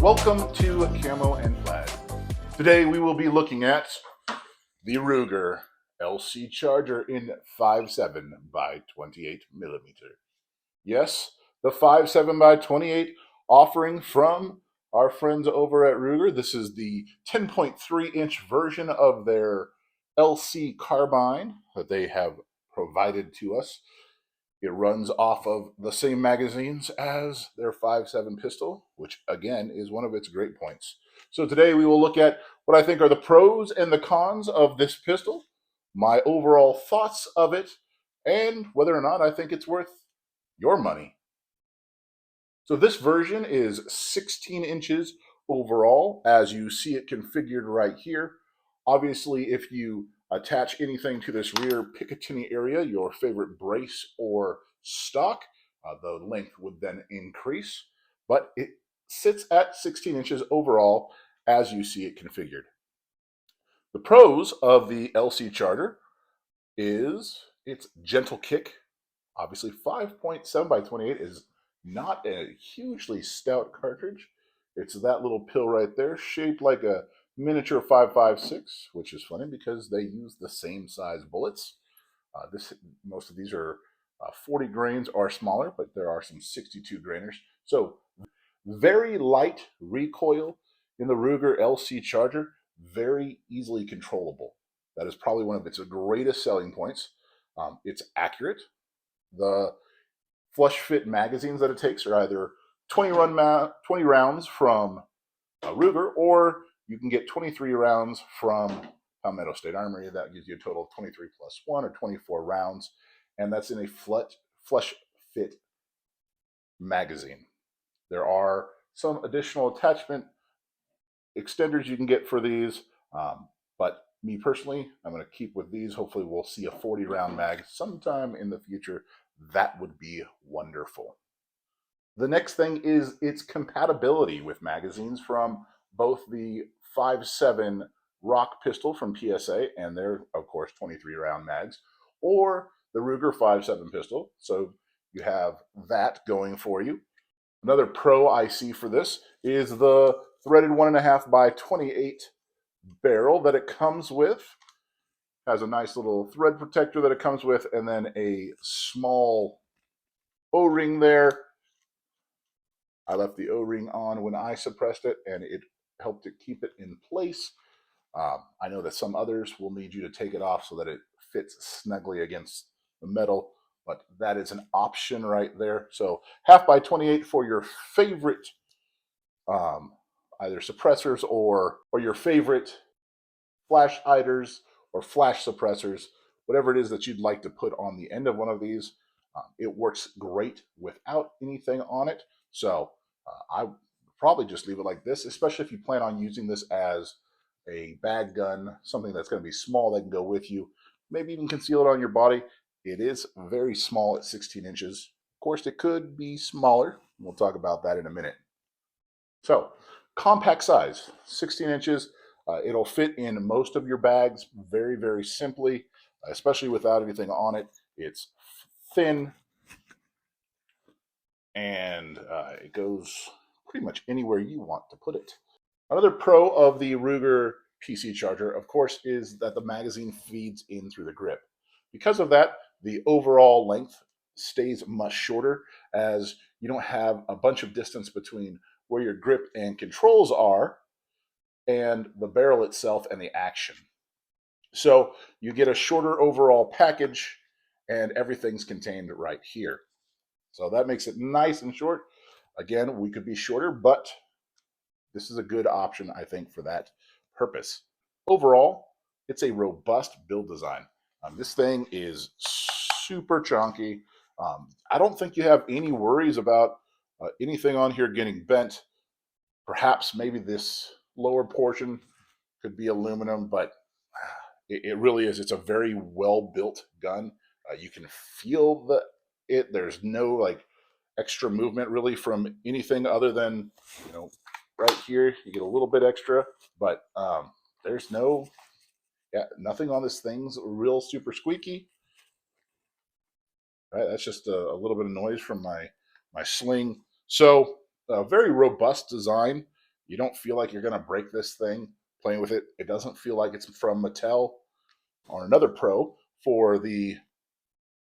Welcome to Camoandplaiddave. Today we will be looking at the Ruger LC Charger in 5.7 by 28 millimeter. Yes, the 5.7 by 28 offering from our friends over at Ruger. This is the 10.3 inch version of their LC carbine that they have provided to us. It runs off of the same magazines as their 5.7 pistol, which again is one of its great points. So today we will look at what I think are the pros and the cons of this pistol, my overall thoughts of it, and whether or not I think it's worth your money. So this version is 16 inches overall, as you see it configured right here. Obviously, if you attach anything to this rear Picatinny area, your favorite brace or stock, the length would then increase, but it sits at 16 inches overall as you see it configured. The pros of the LC Charger is its gentle kick. Obviously 5.7 by 28 is not a hugely stout cartridge. It's that little pill right there, shaped like a miniature 5.56, which is funny because they use the same size bullets. Most of these are 40 grains or smaller, but there are some 62 grainers. So very light recoil in the Ruger LC Charger, very easily controllable. That is probably one of its greatest selling points. It's accurate. The flush fit magazines that it takes are either 20 rounds from Ruger, or you can get 23 rounds from Palmetto State Armory. That gives you a total of 23 plus 1 or 24 rounds, and that's in a flush fit magazine. There are some additional attachment extenders you can get for these, but me personally, I'm going to keep with these. Hopefully we'll see a 40 round mag sometime in the future. That would be wonderful. The next thing is its compatibility with magazines from both the 5.7 Rock pistol from PSA, and they're, of course, 23 round mags, or the Ruger 5.7 pistol. So you have that going for you. Another pro I see for this is the threaded 1.5 by 28 barrel that it comes with. Has a nice little thread protector that it comes with, and then a small O-ring there. I left the O-ring on when I suppressed it, and it helped to keep it in place. I know that some others will need you to take it off so that it fits snugly against the metal, but that is an option right there. So 1/2 by 28 for your favorite either suppressors or your favorite flash hiders or flash suppressors, whatever it is that you'd like to put on the end of one of these. It works great without anything on it. So I would probably just leave it like this, especially if you plan on using this as a bag gun, something that's going to be small that can go with you. Maybe even conceal it on your body. It is very small at 16 inches. Of course, it could be smaller. We'll talk about that in a minute. So, compact size, 16 inches. It'll fit in most of your bags very, very simply, especially without anything on it. It's thin, and it goes pretty much anywhere you want to put it. Another pro of the Ruger PC Charger, of course, is that the magazine feeds in through the grip. Because of that, the overall length stays much shorter, as you don't have a bunch of distance between where your grip and controls are and the barrel itself and the action. So you get a shorter overall package, and everything's contained right here. So that makes it nice and short. Again, we could be shorter, but this is a good option, I think, for that purpose. Overall, it's a robust build design. This thing is super chunky. I don't think you have any worries about anything on here getting bent. Perhaps maybe this lower portion could be aluminum, but it really is. It's a very well built gun. You can feel it. There's no like extra movement really from anything other than, you know, right here you get a little bit extra, but there's nothing on this thing's real super squeaky. Right, that's just a little bit of noise from my sling. So very robust design. You don't feel like you're going to break this thing playing with it. It doesn't feel like it's from Mattel or another pro for the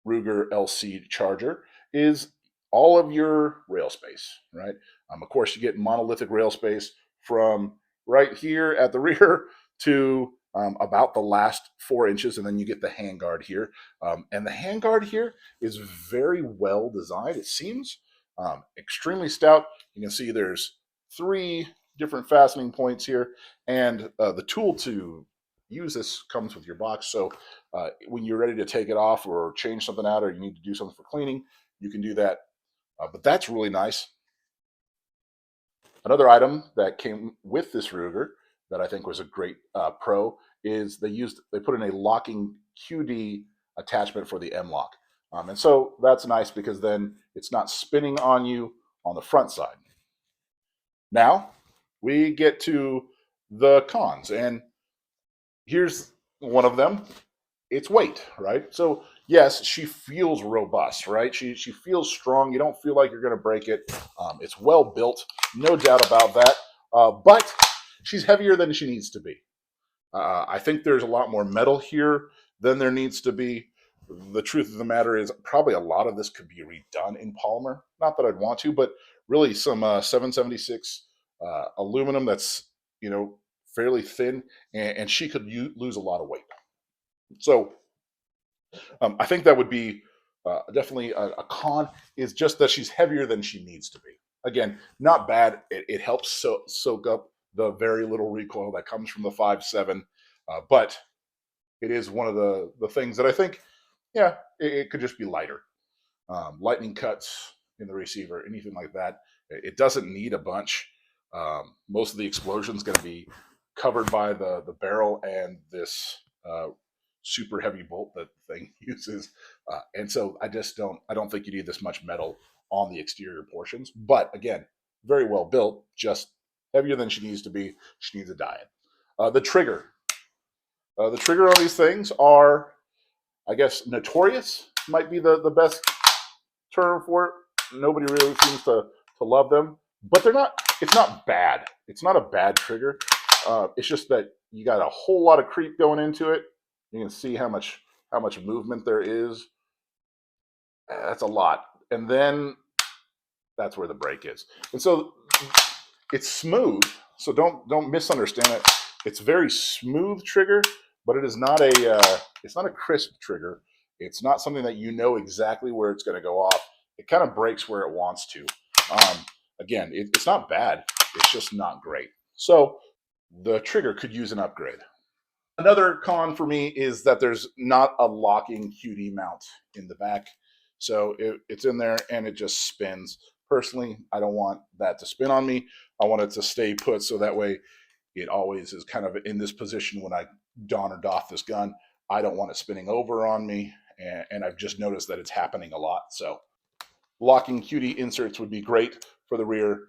Ruger LC Charger is all of your rail space, right? Of course, you get monolithic rail space from right here at the rear to about the last 4 inches, and then you get the handguard here. And the handguard here is very well designed. It seems extremely stout. You can see there's 3 different fastening points here, and the tool to use this comes with your box. So when you're ready to take it off or change something out, or you need to do something for cleaning, you can do that. But that's really nice. Another item that came with this Ruger that I think was a great pro is they put in a locking QD attachment for the M-LOK. And so that's nice because then it's not spinning on you on the front side. Now we get to the cons, and here's one of them. It's weight, right? So yes, she feels robust, right? She feels strong. You don't feel like you're going to break it. It's well built, no doubt about that. But she's heavier than she needs to be. I think there's a lot more metal here than there needs to be. The truth of the matter is probably a lot of this could be redone in polymer. Not that I'd want to, but really some 776 aluminum that's, you know, fairly thin, and she could lose a lot of weight. So I think that would be definitely a con, is just that she's heavier than she needs to be. Again, not bad. It helps soak up the very little recoil that comes from the 5.7, but it is one of the things that I think, yeah, it could just be lighter. Lightning cuts in the receiver, anything like that. It doesn't need a bunch. Most of the explosion is going to be covered by the barrel and this super heavy bolt that the thing uses, and so I don't think you need this much metal on the exterior portions. But again, very well built, just heavier than she needs to be. She needs a diet. The trigger on these things are, I guess, notorious might be the best term for it. Nobody really seems to love them, but they're not. It's not bad. It's not a bad trigger. It's just that you got a whole lot of creep going into it. You can see how much movement there is. That's a lot, and then that's where the break is. And so it's smooth. So don't misunderstand it. It's very smooth trigger, but it is not it's not a crisp trigger. It's not something that you know exactly where it's going to go off. It kind of breaks where it wants to. Again, it's not bad. It's just not great. So the trigger could use an upgrade. Another con for me is that there's not a locking QD mount in the back. So it's in there and it just spins. Personally, I don't want that to spin on me. I want it to stay put, so that way it always is kind of in this position when I don or doff this gun. I don't want it spinning over on me, and I've just noticed that it's happening a lot. So locking QD inserts would be great for the rear,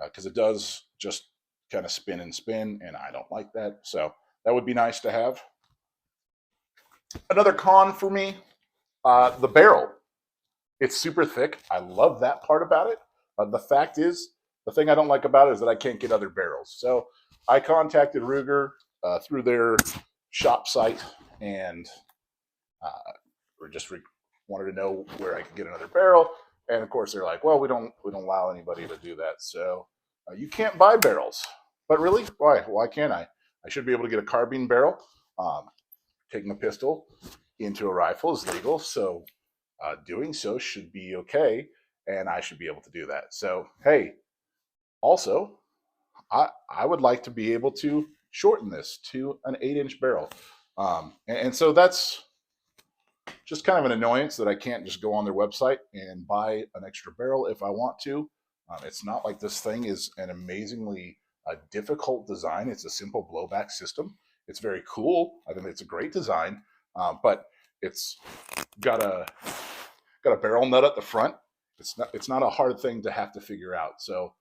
because it does just kind of spin and spin, and I don't like that. So that would be nice to have. Another con for me, the barrel. It's super thick. I love that part about it. The fact is, the thing I don't like about it is that I can't get other barrels. So I contacted Ruger through their shop site, and wanted to know where I could get another barrel. And of course, they're like, "Well, we don't allow anybody to do that. So you can't buy barrels." But really, why? Why can't I? I should be able to get a carbine barrel. Taking a pistol into a rifle is legal, so doing so should be okay, and I should be able to do that. So hey, also, I would like to be able to shorten this to an 8-inch barrel, and so that's just kind of an annoyance that I can't just go on their website and buy an extra barrel if I want to. It's not like this thing is an amazingly difficult design. It's a simple blowback system. It's very cool. I think it's a great design, but it's got a barrel nut at the front. It's not a hard thing to have to figure out. So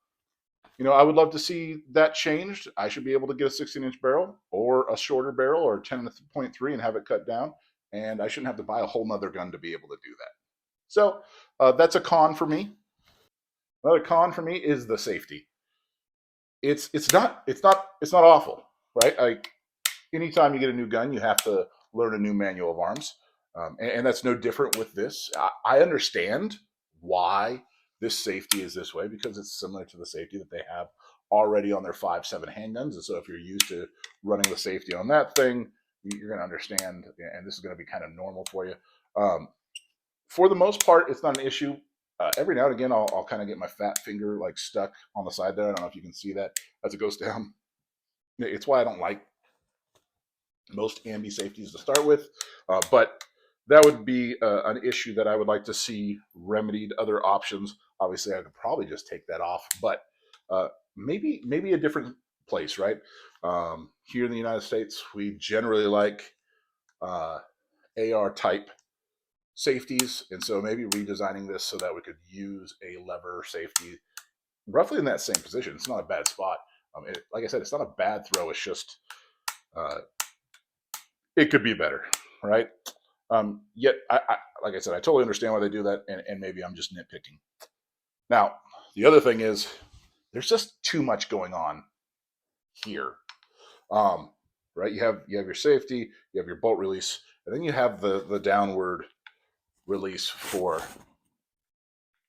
I would love to see that changed. I should be able to get a 16-inch barrel or a shorter barrel or 10.3 and have it cut down. And I shouldn't have to buy a whole nother gun to be able to do that. So that's a con for me. Another con for me is the safety. It's not awful, right? Like anytime you get a new gun, you have to learn a new manual of arms, and that's no different with this. I understand why this safety is this way because it's similar to the safety that they have already on their 5.7 handguns, and so if you're used to running the safety on that thing, you're going to understand, and this is going to be kind of normal for you. For the most part, it's not an issue. Every now and again, I'll kind of get my fat finger like stuck on the side there. I don't know if you can see that as it goes down. It's why I don't like most ambi safeties to start with, but that would be an issue that I would like to see remedied. Other options, obviously, I could probably just take that off, but maybe a different place, right? Here in the United States, we generally like AR type safeties, and so maybe redesigning this so that we could use a lever safety roughly in that same position. It's not a bad spot. Like I said, it's not a bad throw. It's just it could be better, right? Yet, like I said, I totally understand why they do that, and maybe I'm just nitpicking. Now, the other thing is, there's just too much going on here, right? You have your safety, you have your bolt release, and then you have the downward release for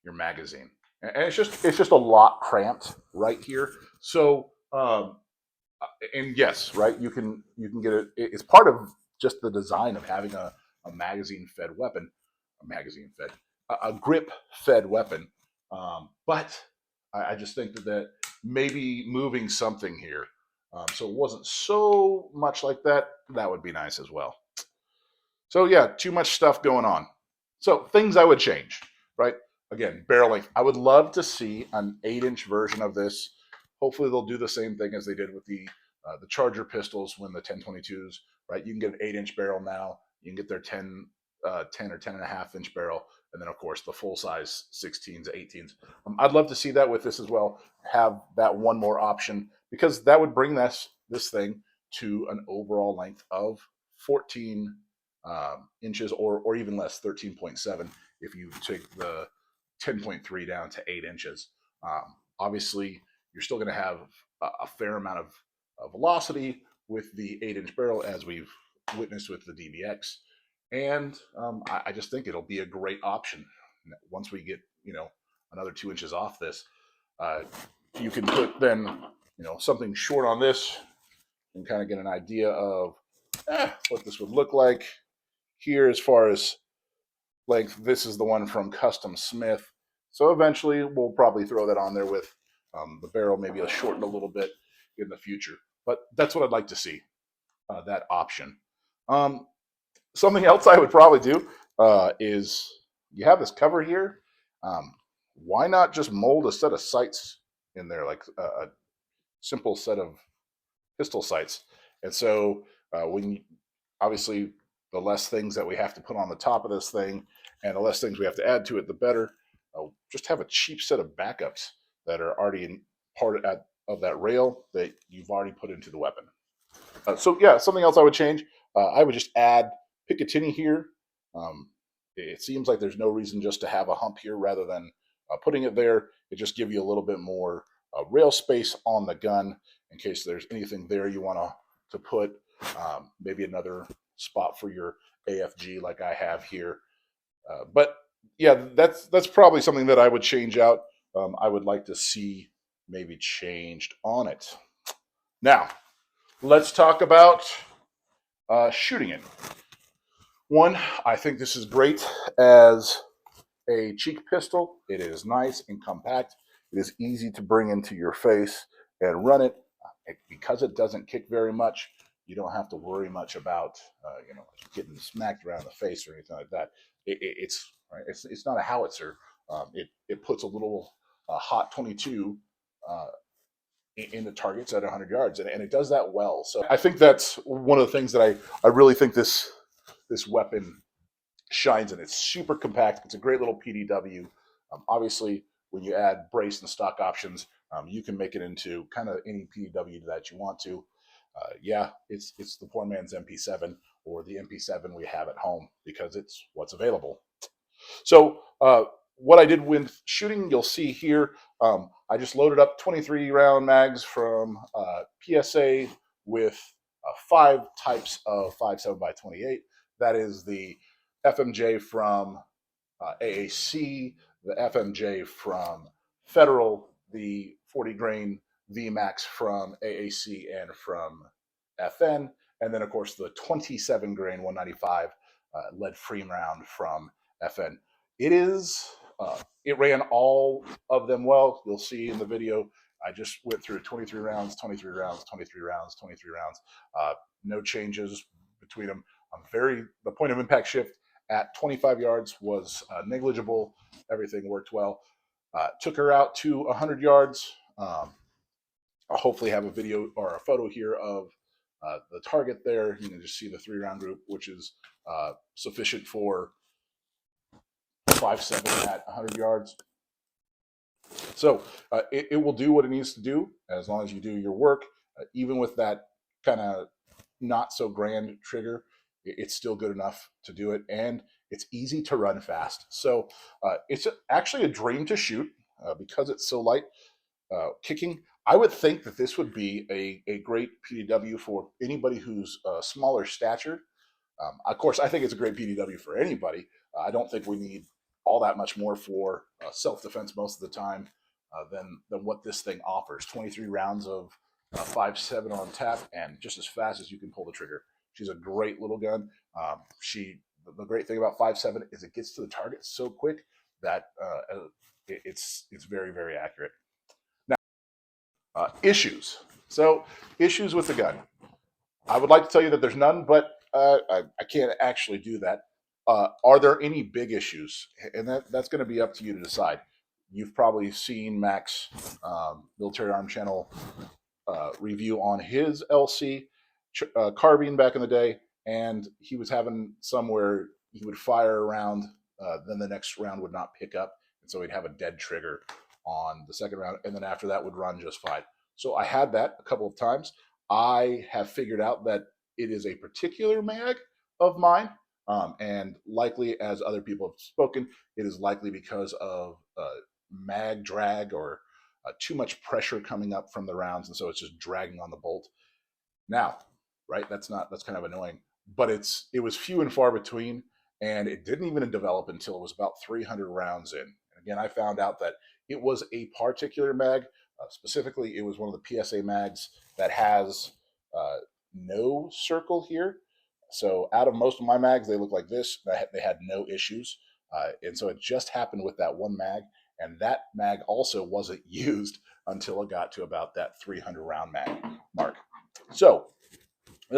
your magazine, and it's just a lot cramped right here. So, and yes, right, you can get it. It's part of just the design of having a magazine fed weapon, a grip fed weapon. But I just think that maybe moving something here, so it wasn't so much like that. That would be nice as well. So yeah, too much stuff going on. So things I would change, right? Again, barrel length. I would love to see an 8-inch version of this. Hopefully they'll do the same thing as they did with the Charger pistols when the 1022s, right? You can get an 8-inch barrel now. You can get their 10 or 10.5-inch barrel, and then of course the full size 16s, 18s. I'd love to see that with this as well. Have that one more option because that would bring this thing to an overall length of 14 inches or even less, 13.7 if you take the 10.3 down to 8 inches. Obviously, you're still going to have a fair amount of velocity with the 8-inch barrel, as we've witnessed with the DBX. And I just think it'll be a great option once we get another 2 inches off this. You can put then something short on this and kind of get an idea of what this would look like. Here, as far as length, this is the one from Custom Smith. So eventually we'll probably throw that on there with the barrel maybe shortened a little bit in the future. But that's what I'd like to see, that option. Something else I would probably do is you have this cover here. Why not just mold a set of sights in there, like a simple set of pistol sights? And so obviously, the less things that we have to put on the top of this thing and the less things we have to add to it, the better. Just have a cheap set of backups that are already in part of that rail that you've already put into the weapon. So yeah, something else I would change. I would just add Picatinny here. It seems like there's no reason just to have a hump here rather than putting it there. It just gives you a little bit more rail space on the gun in case there's anything there you want to put. Maybe another spot for your AFG like I have here. But yeah, that's probably something that I would change out. I would like to see maybe changed on it. Now, let's talk about shooting it. One, I think this is great as a cheek pistol. It is nice and compact. It is easy to bring into your face and run it. Because it doesn't kick very much, you don't have to worry much about getting smacked around the face or anything like that. It's not a howitzer. It puts a little hot 22 into targets at 100 yards, and it does that well. So I think that's one of the things that I really think this weapon shines in. It's super compact. It's a great little PDW. Obviously, when you add brace and stock options, you can make it into kind of any PDW that you want to. Yeah, it's the poor man's MP7 or the MP7 we have at home because it's what's available. So what I did with shooting, you'll see here, I just loaded up 23 round mags from PSA with 5 types of 5.7x28. That is the FMJ from AAC, the FMJ from Federal, the 40 grain VMAX from AAC and from FN, and then of course the 27 grain 195 lead free round from FN. It ran all of them well. You'll see in the video, I just went through 23 rounds, 23 rounds, 23 rounds, 23 rounds. No changes between them. The point of impact shift at 25 yards was negligible. Everything worked well. Took her out to 100 yards. I'll hopefully have a video or a photo here of the target there. You can just see the 3-round group, which is sufficient for 5.7 at 100 yards. So it will do what it needs to do as long as you do your work. Even with that kind of not so grand trigger, it's still good enough to do it, and it's easy to run fast. So it's actually a dream to shoot because it's so light. Kicking, I would think that this would be a great PDW for anybody who's smaller statured. Of course, I think it's a great PDW for anybody. I don't think we need all that much more for self-defense most of the time than what this thing offers. 23 rounds of 5.7 on tap, and just as fast as you can pull the trigger. She's a great little gun. The great thing about 5.7 is it gets to the target so quick that it's very, very accurate. Now, issues. So issues with the gun. I would like to tell you that there's none, but I can't actually do that. Are there any big issues? And that's going to be up to you to decide. You've probably seen Max Military Arm Channel review on his LC carbine back in the day, and he was having somewhere he would fire a round, then the next round would not pick up, and so he'd have a dead trigger on the second round, and then after that would run just fine. So I had that a couple of times. I have figured out that it is a particular mag of mine, and likely, as other people have spoken, it is likely because of mag drag or too much pressure coming up from the rounds, and so it's just dragging on the bolt. Now, right, that's kind of annoying, but it was few and far between, and it didn't even develop until it was about 300 rounds in. And again, I found out that it was a particular mag. Specifically, it was one of the PSA mags that has no circle here. So out of most of my mags, they look like this. They had no issues. And so it just happened with that one mag. And that mag also wasn't used until it got to about that 300 round mag mark. So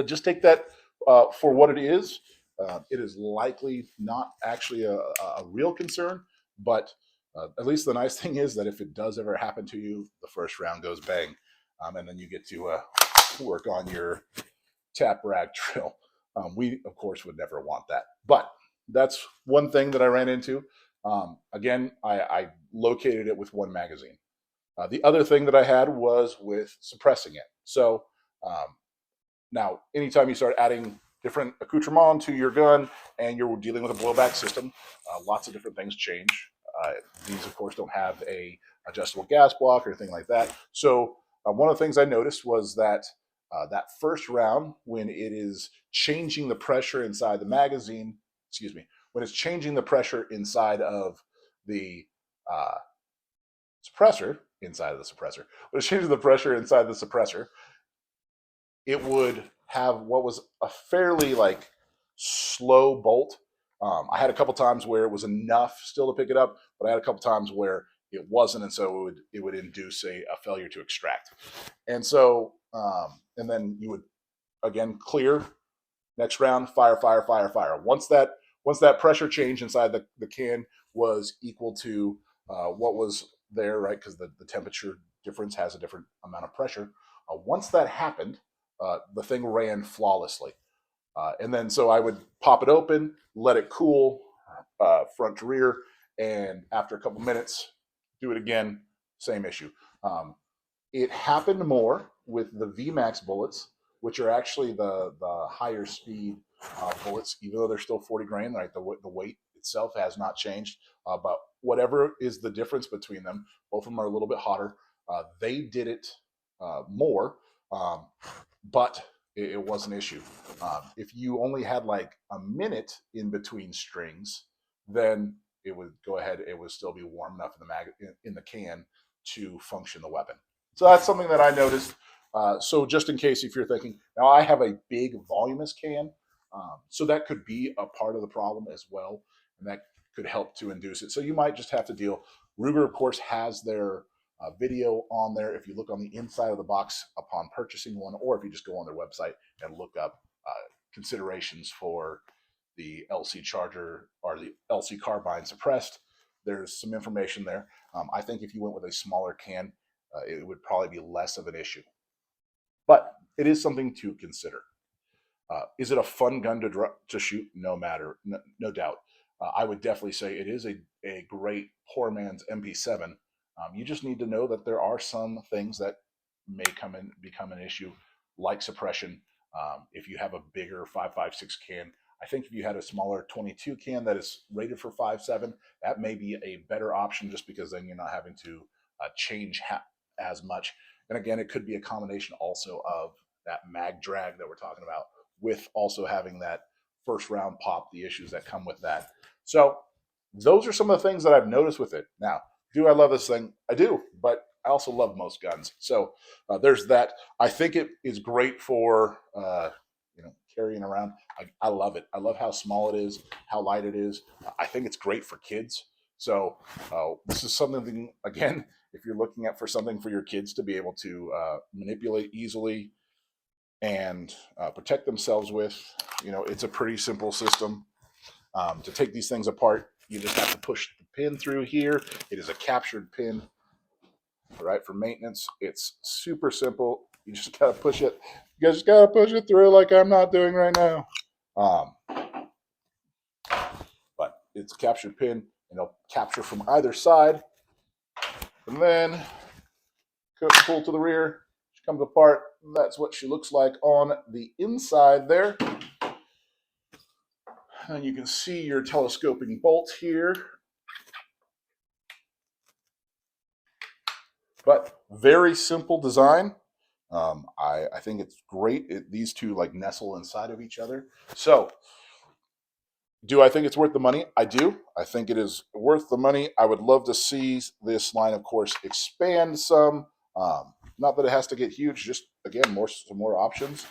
just take that for what it is. It is likely not actually a real concern, but at least the nice thing is that if it does ever happen to you, the first round goes bang, and then you get to work on your tap rag drill. We, of course, would never want that. But that's one thing that I ran into. Again, I located it with one magazine. The other thing that I had was with suppressing it. So now, anytime you start adding different accoutrements to your gun and you're dealing with a blowback system, lots of different things change. These, of course, don't have a adjustable gas block or anything like that. So one of the things I noticed was that that first round, when it is changing the pressure inside the magazine, when it's changing the pressure inside of the suppressor, when it's changing the pressure inside the suppressor, it would have what was a fairly slow bolt. I had a couple times where it was enough still to pick it up, but I had a couple times where it wasn't, and so it would induce a failure to extract. And so, and then you would again clear, next round, fire, fire, fire, fire. Once that pressure change inside the can was equal to what was there, right? Because the temperature difference has a different amount of pressure. Once that happened, the thing ran flawlessly. And then so I would pop it open, let it cool, front to rear, and after a couple minutes, do it again, same issue. Um, it happened more with the VMAX bullets, which are actually the higher speed bullets, even though they're still 40 grain. Right, the weight itself has not changed, but whatever is the difference between them, both of them are a little bit hotter. They did it more, um, but it was an issue. If you only had like a minute in between strings, then it would go ahead. It would still be warm enough in the in the can to function the weapon. So that's something that I noticed. So just in case if you're thinking, now I have a big voluminous can, so that could be a part of the problem as well, and that could help to induce it. So you might just have to deal. Ruger, of course, has their video on there if you look on the inside of the box upon purchasing one, or if you just go on their website and look up considerations for the LC charger or the LC carbine suppressed. There's some information there. I think if you went with a smaller can, it would probably be less of an issue. But it is something to consider. Is it a fun gun to shoot? No doubt. I would definitely say it is a great poor man's MP7. You just need to know that there are some things that may become an issue, like suppression. If you have a bigger 5.56 can, I think if you had a smaller 22 can that is rated for 5.7, that may be a better option, just because then you're not having to change as much. And again, it could be a combination also of that mag drag that we're talking about, with also having that first round pop, the issues that come with that. So those are some of the things that I've noticed with it. Now, do I love this thing? I do, but I also love most guns. So there's that. I think it is great for carrying around. I love it. I love how small it is, how light it is. I think it's great for kids. So this is something, again, if you're looking at for something for your kids to be able to manipulate easily and protect themselves with, it's a pretty simple system. To take these things apart, you just have to push the pin through here. It is a captured pin, right, for maintenance. It's super simple. You just got to push it. You just got to push it through like I'm not doing right now. But it's a captured pin, and it'll capture from either side. And then pull to the rear. She comes apart. That's what she looks like on the inside there. And you can see your telescoping bolt here. But very simple design. I think it's great. These two like nestle inside of each other. So do I think it's worth the money? I do. I think it is worth the money. I would love to see this line, of course, expand some. Not that it has to get huge, just, again, some more options.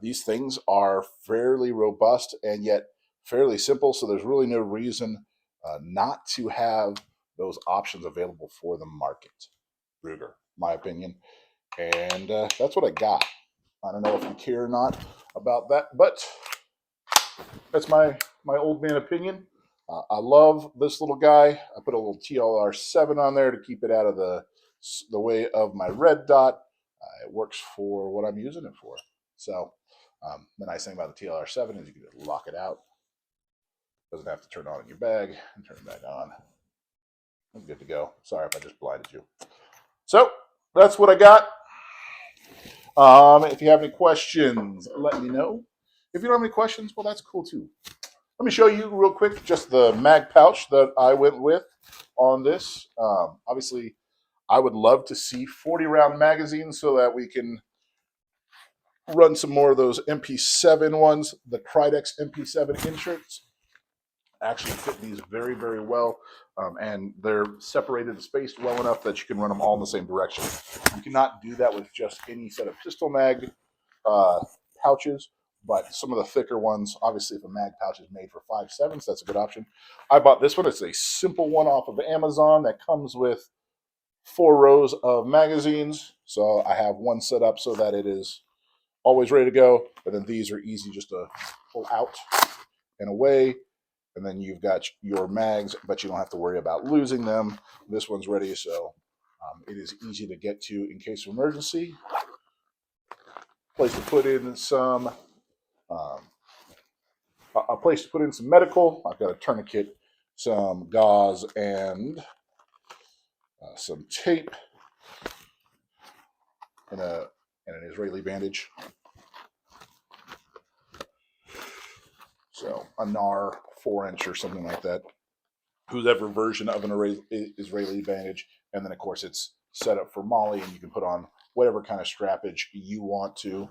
These things are fairly robust and yet fairly simple, so there's really no reason not to have those options available for the market. Ruger, my opinion. And that's what I got. I don't know if you care or not about that, but that's my old man opinion. I love this little guy. I put a little TLR7 on there to keep it out of the way of my red dot. It works for what I'm using it for. So the nice thing about the TLR7 is you can lock it out. Doesn't have to turn on in your bag and turn it back on. I'm good to go. Sorry if I just blinded you. So that's what I got. If you have any questions, let me know. If you don't have any questions, well, that's cool too. Let me show you real quick just the mag pouch that I went with on this. Obviously, I would love to see 40-round magazines so that we can run some more of those MP7 ones. The Krydex MP7 inserts actually fit these very, very well, and they're separated and spaced well enough that you can run them all in the same direction. You cannot do that with just any set of pistol mag pouches, but some of the thicker ones, obviously if a mag pouch is made for 5.7s, that's a good option. I bought this one. It's a simple one off of Amazon that comes with 4 rows of magazines. So I have one set up so that it is always ready to go, and then these are easy just to pull out and away. and then you've got your mags, but you don't have to worry about losing them. This one's ready, so it is easy to get to in case of emergency. Place to put in some, a place to put in some medical. I've got a tourniquet, some gauze, and some tape, and an Israeli bandage. So a NAR 4-inch or something like that. Whoever version of an Israeli bandage, and then of course it's set up for Molly, and you can put on whatever kind of strappage you want to.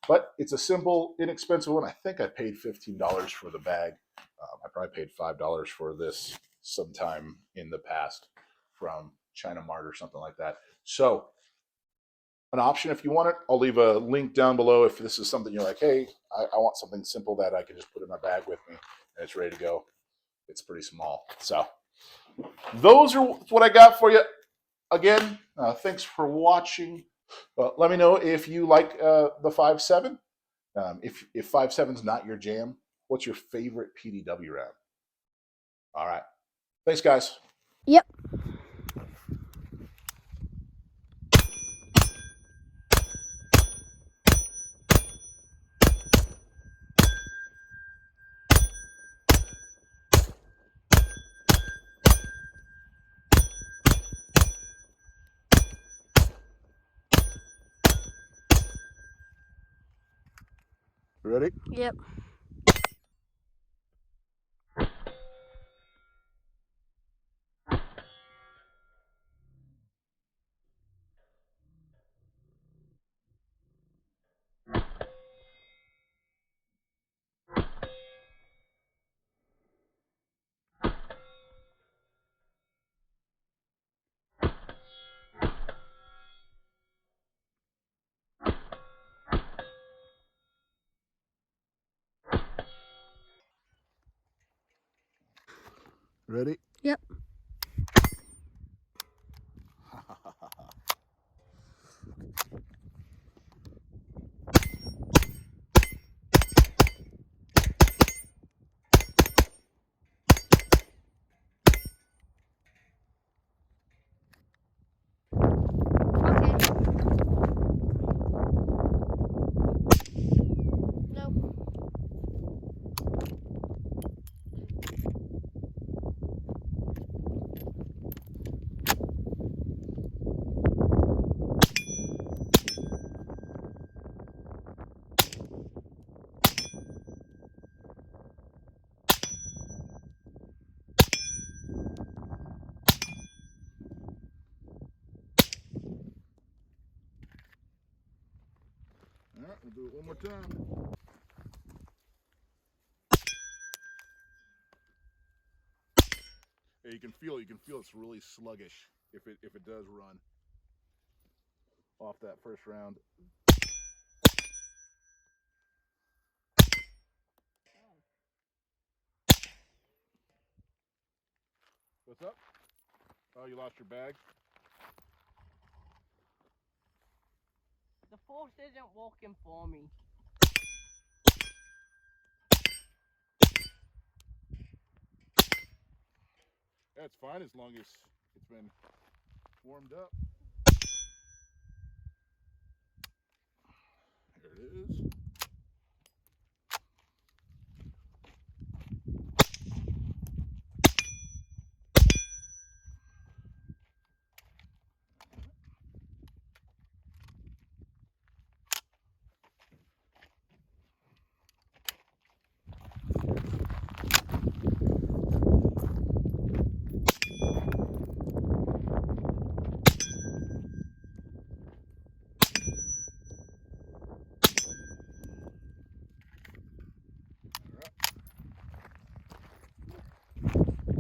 But it's a simple, inexpensive one. I think I paid $15 for the bag. I probably paid $5 for this sometime in the past from China Mart or something like that. So an option if you want it. I'll leave a link down below if this is something you're like, hey, I want something simple that I can just put in my bag with me and it's ready to go. It's pretty small. So those are what I got for you. Again, thanks for watching. Let me know if you like the 5.7. If 5.7's not your jam, what's your favorite PDW round? All right. Thanks, guys. Yep. Ready? Yep. Ready? Yep. Okay. Nope. All right, we'll do it one more time. Yeah, you can feel it's really sluggish if it does run off that first round. What's up? Oh, you lost your bag? The force isn't working for me. That's fine as long as it's been warmed up. There it is.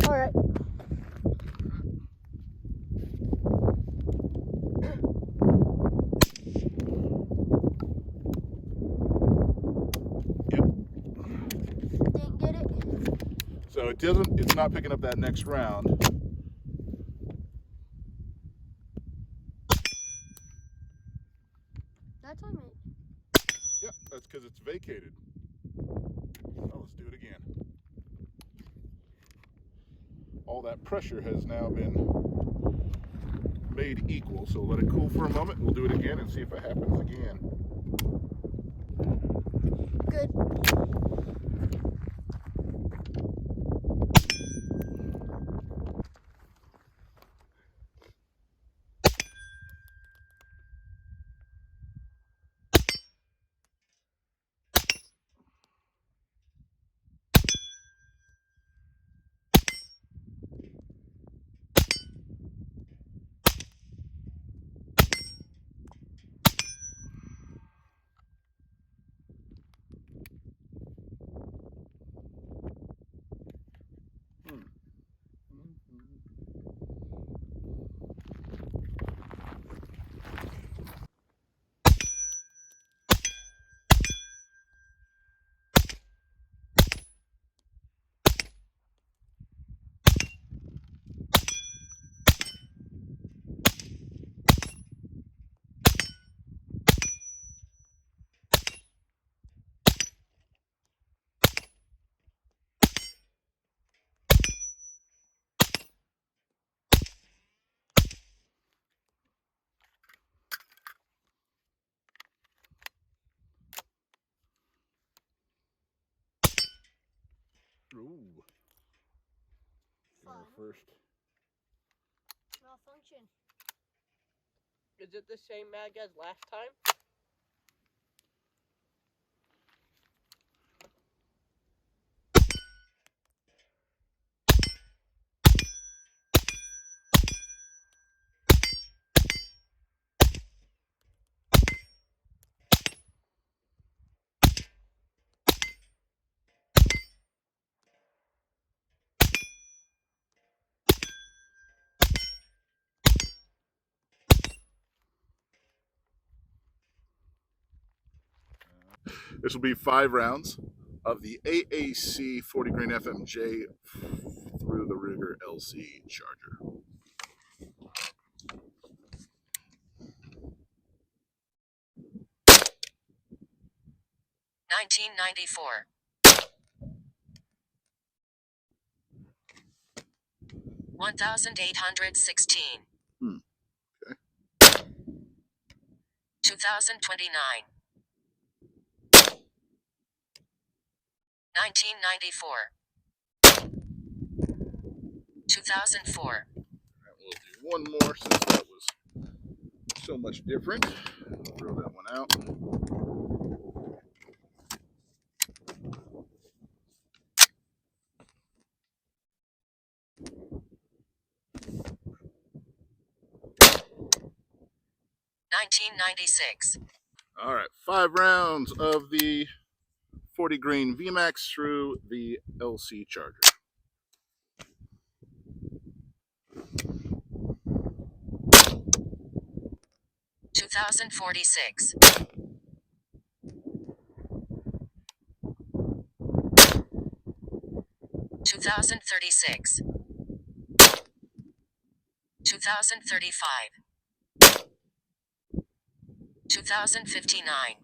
All right. Didn't get it. So it's not picking up that next round. That's on me. Yep, that's because it's vacated. Well, let's do it again. all that pressure has now been made equal. So let it cool for a moment. We'll do it again and see if it happens again. Good. Ooh. Our first. Malfunction. Is it the same mag as last time? This will be 5 rounds of the AAC 40 grain FMJ through the Ruger LC Charger. $19.94. 1,816. Okay. 2,029. 1994. 2004. We'll do one more since that was so much different. Throw that one out. $19.96. All right, 5 rounds of the 40 grain VMAX through the LC Charger. 2,046. 2,036. 2,035. 2,059.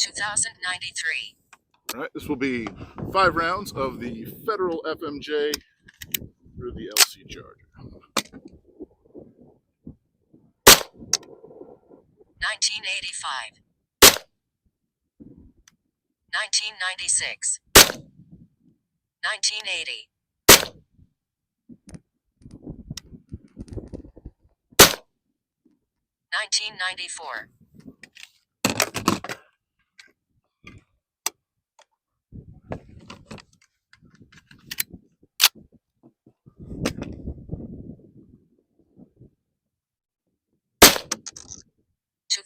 2,093. All right, this will be 5 rounds of the Federal FMJ through the LC Charger. 1985. 1996. 1980. 1994.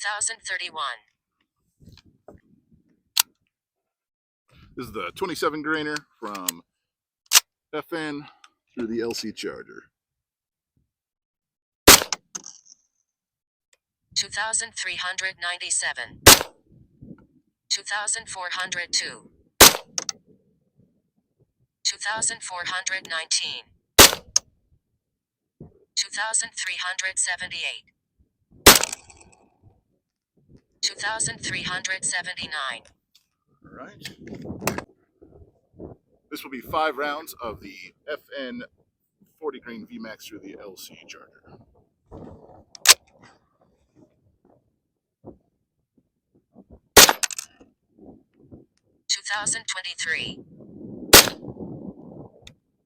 2031. This is the 27 grainer from FN through the LC Charger. 2,397. 2,402. 2,403. 2,419. 2,378. 2,379. All right. This will be 5 rounds of the FN 40 grain VMAX through the LC charger. 2023.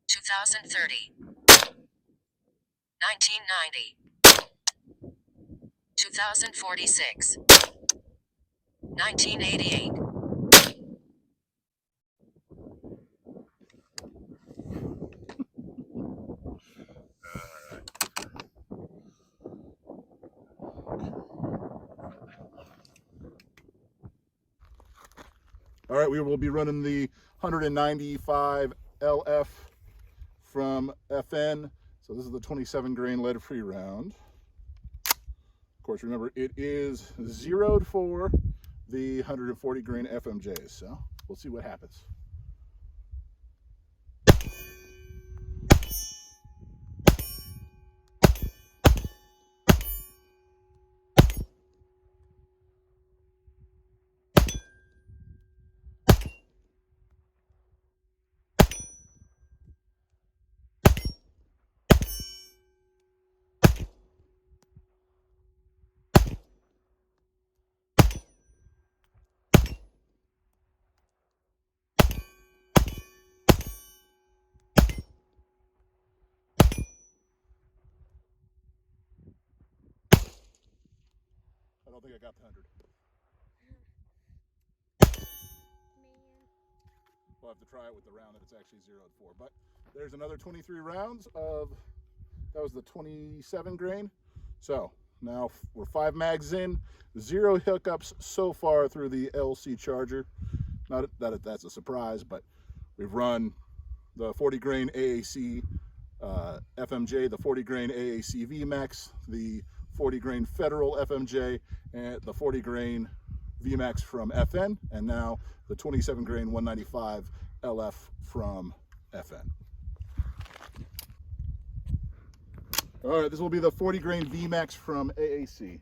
2030. 1990. 2046. 1988. All right, we will be running the 195 LF from FN. So this is the 27 grain lead-free round. Of course, remember, it is zeroed for the 140 grain FMJs. So we'll see what happens. I don't think I got the 100. We'll have to try it with the round that it's actually zeroed for. But there's another 23 rounds of, that was the 27 grain. So now we're 5 mags in, 0 hookups so far through the LC charger. Not that that's a surprise, but we've run the 40 grain AAC FMJ, the 40 grain AAC VMAX, the 40 grain Federal FMJ, and the 40 grain VMAX from FN, and now the 27 grain 195 LF from FN. All right, this will be the 40 grain VMAX from AAC.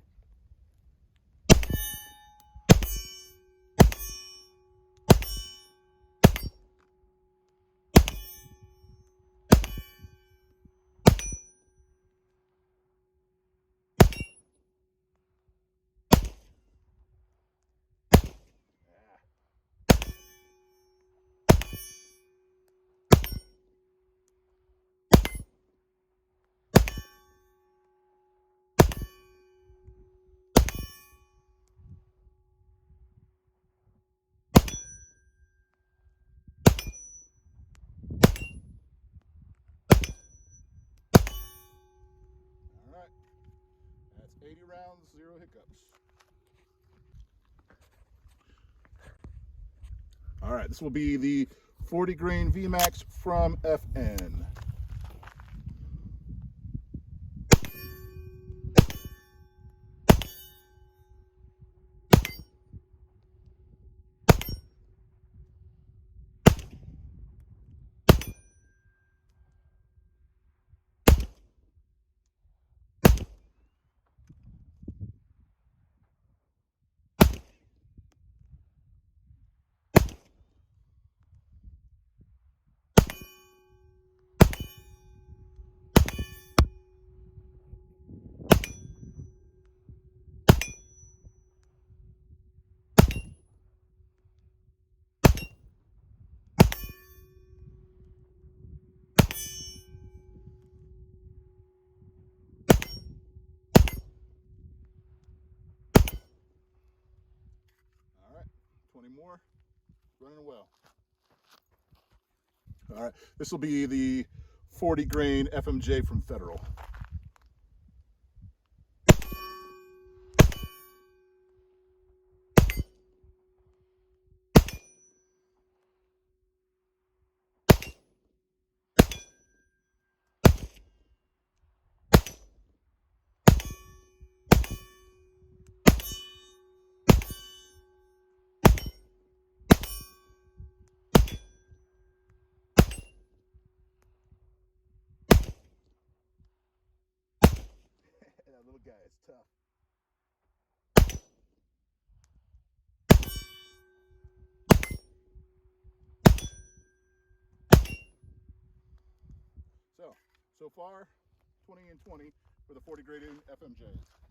All right, that's 80 rounds, 0 hiccups. All right, this will be the 40 grain VMAX from FN. All right, 20 more, running well. All right, this will be the 40 grain FMJ from Federal. little guy is tough. So far, 20 and 20 for the 40 grade FMJs.